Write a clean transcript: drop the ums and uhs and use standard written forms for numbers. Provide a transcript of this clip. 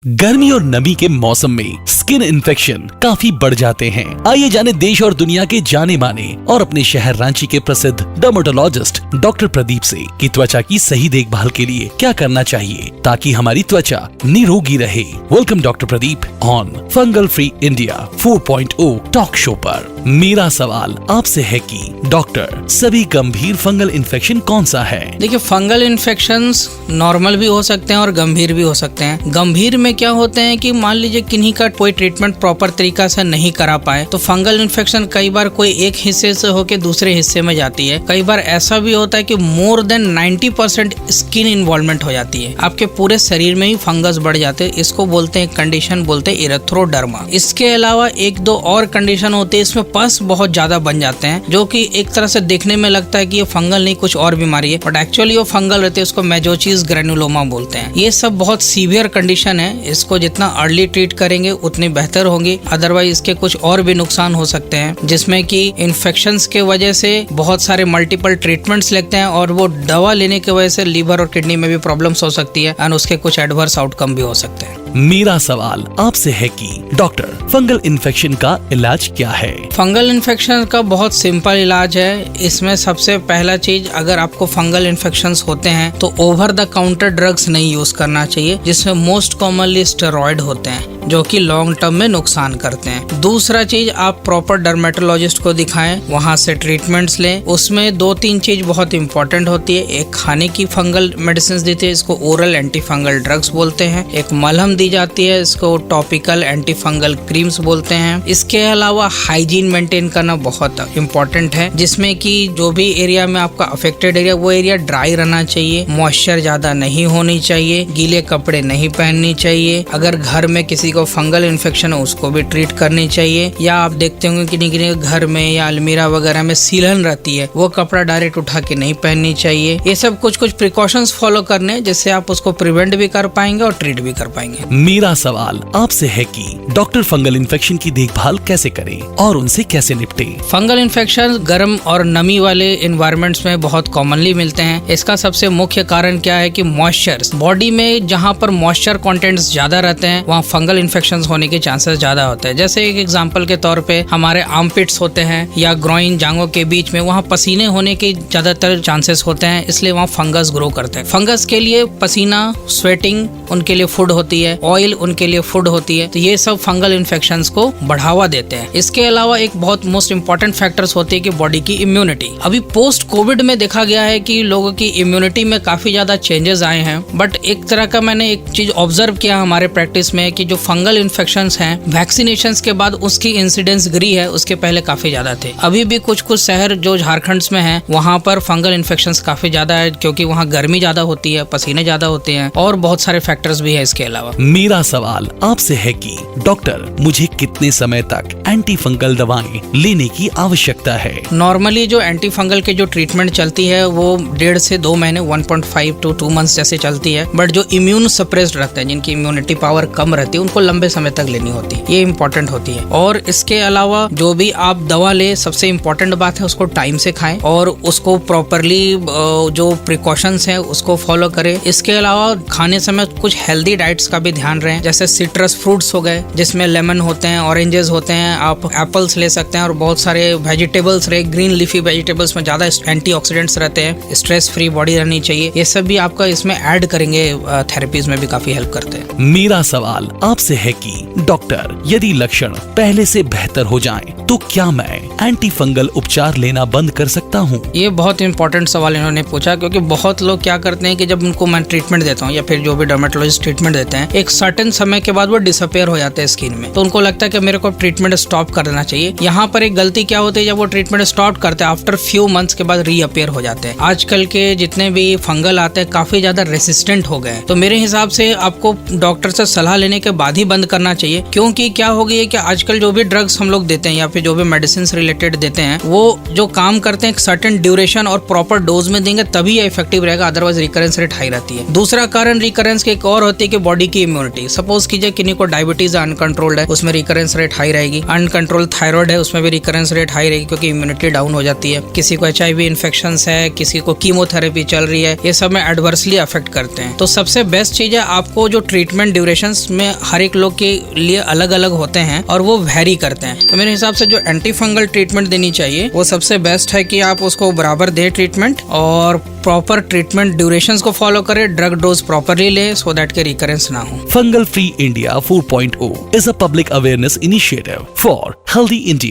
गर्मी और नमी के मौसम में स्किन इन्फेक्शन काफी बढ़ जाते हैं। आइए जाने देश और दुनिया के जाने माने और अपने शहर रांची के प्रसिद्ध डर्मेटोलॉजिस्ट डॉक्टर प्रदीप से कि त्वचा की सही देखभाल के लिए क्या करना चाहिए ताकि हमारी त्वचा निरोगी रहे। Welcome doctor Pradeep on fungal free India 4.0 talk show पर। मेरा सवाल आपसे है कि डॉक्टर सभी गंभीर फंगल इन्फेक्शन कौन सा है? देखिए, फंगल इन्फेक्शंस नॉर्मल भी हो सकते हैं और गंभीर भी हो सकते हैं। गंभीर में क्या होते हैं कि मान लीजिए किन्हीं का कोई ट्रीटमेंट प्रॉपर तरीका से नहीं करा पाए तो फंगल इन्फेक्शन कई बार कोई एक हिस्से से होकर दूसरे हिस्से में जाती है। कई बार ऐसा भी होता है कि मोर देन 90% स्किन इन्वॉल्वमेंट हो जाती है, आपके पूरे शरीर में ही फंगस बढ़ जाते हैं। इसको बोलते हैं, कंडीशन बोलते हैं एरिथ्रोडर्मा। इसके अलावा एक दो और कंडीशन होती है, इसमें पस बहुत ज्यादा बन जाते हैं जो कि एक तरह से देखने में लगता है कि ये फंगल नहीं कुछ और बीमारी है, बट एक्चुअली वो फंगल रहती है। उसको मेजोचिस ग्रेनुलोमा बोलते हैं। ये सब बहुत सीवियर कंडीशन है। इसको जितना अर्ली ट्रीट करेंगे उतनी बेहतर होंगी, अदरवाइज इसके कुछ और भी नुकसान हो सकते हैं, जिसमें कि इन्फेक्शंस के वजह से बहुत सारे मल्टीपल ट्रीटमेंट्स लगते हैं और वो दवा लेने की वजह से लीवर और किडनी में भी प्रॉब्लम्स हो सकती है एंड उसके कुछ एडवर्स आउटकम भी हो सकते हैं। मेरा सवाल आपसे है कि डॉक्टर फंगल इन्फेक्शन का इलाज क्या है? फंगल इन्फेक्शन का बहुत सिंपल इलाज है। इसमें सबसे पहला चीज, अगर आपको फंगल इन्फेक्शंस होते हैं तो ओवर द काउंटर ड्रग्स नहीं यूज करना चाहिए, जिसमें मोस्ट कॉमनली स्टेरॉइड होते हैं जो कि लॉन्ग टर्म में नुकसान करते हैं। दूसरा चीज, आप प्रॉपर डर्मेटोलॉजिस्ट को दिखाएं, वहां से ट्रीटमेंट्स लें। उसमें 2-3 चीज बहुत इंपॉर्टेंट होती है। एक खाने की फंगल मेडिसिन देते हैं, इसको ओरल एंटी फंगल ड्रग्स बोलते हैं। एक मलहम दी जाती है, इसको टॉपिकल एंटी फंगल क्रीम्स बोलते हैं। इसके अलावा हाइजीन मेंटेन करना बहुत इंपॉर्टेंट है, जिसमें कि जो भी एरिया में आपका अफेक्टेड एरिया, वो एरिया ड्राई रहना चाहिए, मॉइस्चर ज्यादा नहीं होनी चाहिए, गीले कपड़े नहीं पहननी चाहिए। अगर घर में किसी को फंगल इन्फेक्शन है उसको भी ट्रीट करनी चाहिए। या आप देखते होंगे कि किन्हीं घर में या अलमीरा वगैरह में सीलन रहती है, वो कपड़ा डायरेक्ट उठा के नहीं पहननी चाहिए। ये सब कुछ प्रिकॉशंस फॉलो करने, जिससे आप उसको प्रिवेंट भी कर पाएंगे और ट्रीट भी कर पाएंगे। मेरा सवाल आपसे है कि डॉक्टर फंगल इन्फेक्शन की देखभाल कैसे करें और उनसे कैसे निपटे? फंगल इन्फेक्शन गर्म और नमी वाले एनवायरमेंट्स में बहुत कॉमनली मिलते हैं। इसका सबसे मुख्य कारण क्या है कि मॉइस्चर, बॉडी में जहाँ पर मॉइस्चर कंटेंट्स ज्यादा रहते हैं वहाँ फंगल इन्फेक्शंस होने के चांसेस ज्यादा होते हैं। जैसे एक एग्जांपल के तौर पे हमारे आर्मपिट्स होते हैं या ग्रोइन, जांघों के बीच में, वहाँ पसीने होने के ज्यादातर चांसेस होते हैं, इसलिए वहाँ फंगस ग्रो करते हैं। फंगस के लिए पसीना, स्वेटिंग उनके लिए फूड होती है, ऑयल उनके लिए फूड होती है, तो ये सब फंगल इन्फेक्शंस को बढ़ावा देते हैं। इसके अलावा एक बहुत मोस्ट इंपॉर्टेंट फैक्टर्स होती है कि बॉडी की इम्यूनिटी। अभी पोस्ट कोविड में देखा गया है कि लोगों की इम्यूनिटी में काफी ज्यादा चेंजेस आए हैं, बट एक तरह का मैंने एक चीज ऑब्जर्व किया हमारे प्रैक्टिस में कि जो फंगल इन्फेक्शंस हैं, वैक्सीनेशंस के बाद उसकी इंसिडेंस गिरी है, उसके पहले काफी ज्यादा थे। अभी भी कुछ शहर जो झारखंड में हैं, वहाँ पर फंगल इन्फेक्शंस काफी ज्यादा है, क्योंकि वहाँ गर्मी ज्यादा होती है, पसीने ज्यादा होते हैं और बहुत सारे फैक्टर्स भी है इसके अलावा। मेरा सवाल आपसे है कि डॉक्टर मुझे कितने समय तक एंटी फंगल दवाएं लेने की आवश्यकता है? नॉर्मली जो एंटी फंगल के जो ट्रीटमेंट चलती है वो 1.5 से 2 महीने 1.5 to 2 months जैसे चलती है, बट जो इम्यून सप्रेस्ड रहते हैं, जिनकी इम्यूनिटी पावर कम रहती है, उनको लंबे समय तक लेनी होती है। ये इंपॉर्टेंट होती है। और इसके अलावा जो भी आप दवा ले, सबसे इम्पोर्टेंट बात है उसको टाइम से खाएं और उसको प्रॉपरली जो प्रिकॉशंस है उसको फॉलो करें। इसके अलावा खाने समय कुछ हेल्दी डाइट्स का भी ध्यान रखें, जैसे सिट्रस फ्रूट्स हो गए जिसमें लेमन होते हैं, ऑरेंजेस होते हैं, आप एप्पल्स ले सकते हैं और बहुत सारे वेजिटेबल्स रहे, ग्रीन लीफी वेजिटेबल्स में ज्यादा एंटीऑक्सीडेंट्स रहते हैं, स्ट्रेस फ्री बॉडी रहनी चाहिए। ये सब भी आपका इसमें ऐड करेंगे, थेरेपीज में भी काफी हेल्प करते हैं। मेरा सवाल आपसे है कि डॉक्टर यदि लक्षण पहले से बेहतर हो जाएं, तो क्या मैं एंटी फंगल उपचार लेना बंद कर सकता हूँ? ये बहुत इंपॉर्टेंट सवाल इन्होंने पूछा, क्योंकि बहुत लोग क्या करते हैं कि जब उनको मैं ट्रीटमेंट देता हूँ या फिर जो भी डर्मेटोलॉजिस्ट ट्रीटमेंट देते हैं, एक सर्टेन समय के बाद वो डिसअपियर हो जाते हैं स्किन में, तो उनको लगता है कि मेरे को ट्रीटमेंट स्टॉप कर देना चाहिए। यहाँ पर एक गलती क्या होती है, जब वो ट्रीटमेंट स्टॉप करते हैं आफ्टर फ्यू मंथ्स के बाद रीअपियर हो जाते हैं। आजकल के जितने भी फंगल आते हैं काफी ज्यादा रेसिस्टेंट हो गए, तो मेरे हिसाब से आपको डॉक्टर से सलाह लेने के बाद ही बंद करना चाहिए। क्योंकि क्या हो गई है कि आजकल जो भी ड्रग्स हम लोग देते हैं या फिर जो भी मेडिसिन रिलेटेड रिलेटेड देते हैं वो जो काम करते हैं एक सर्टेन ड्यूरेशन और प्रॉपर डोज में देंगे तभी ये इफेक्टिव रहेगा, अदरवाइज रिकरेंस रेट हाई रहती है। दूसरा कारण रिकरेंस के एक और होती है कि बॉडी की इम्यूनिटी। सपोज कीजिए किन्हीं को डायबिटीज अनकंट्रोल्ड है, उसमें रिकरेंस रेट हाई रहेगी। अनकंट्रोल्ड थायराइड है, उसमें भी रिकरेंस रेट हाई रहेगी क्योंकि इम्यूनिटी डाउन हो जाती है। किसी को HIV इन्फेक्शन है, किसी को कीमोथेरेपी चल रही है, ये सब में एडवर्सली अफेक्ट करते हैं। तो सबसे बेस्ट चीज है आपको जो ट्रीटमेंट ड्यूरेशन में हर एक लोग के लिए अलग अलग होते हैं और वो वेरी करते हैं। तो मेरे हिसाब से जो एंटी फंगल ट्रीटमेंट देनी चाहिए वो सबसे बेस्ट है कि आप उसको बराबर दें ट्रीटमेंट और प्रॉपर ट्रीटमेंट ड्यूरेशंस को फॉलो करें, ड्रग डोज प्रॉपरली ले सो दैट के रिकरेंस ना हो। Fungal Free India 4.0 is a public awareness initiative for healthy India.